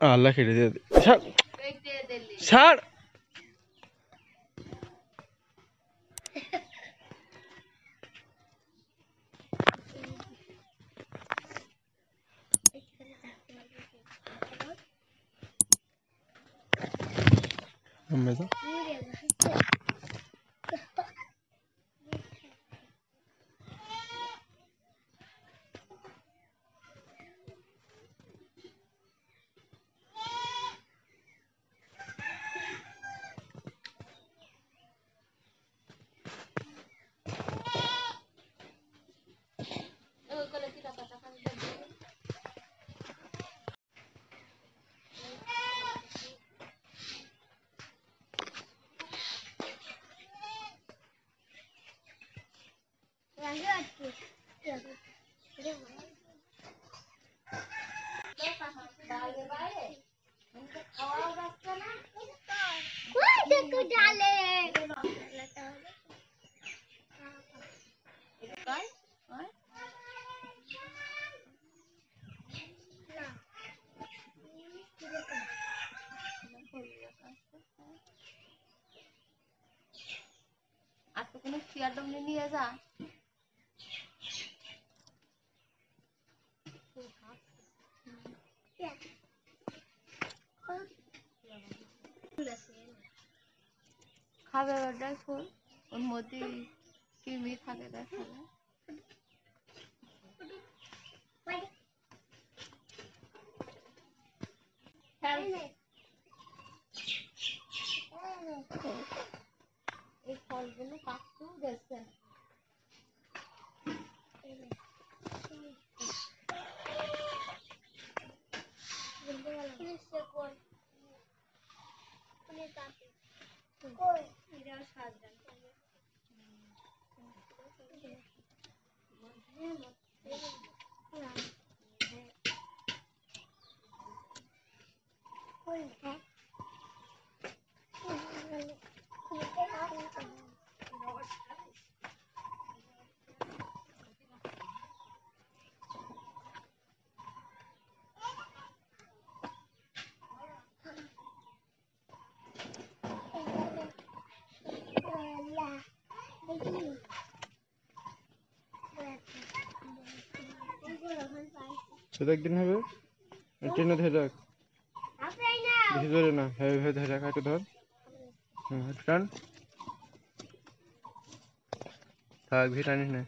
আল্লাহ কেটে দিয়ে ছাড় আর তো কোনো চেয়ার ডমনি নিয়ে যা খাবে ওটাই ফুল ওর মধ্যে কিমি থাকে দেখাবে এই ফলগুলো কাটতেও গেছে সেটা একদিন হবে ট্রেনে ধরে রাখ বেশি ধরে না হ্যাঁ ধরে রাখ একটু ধর টান থাক ভি টানিস না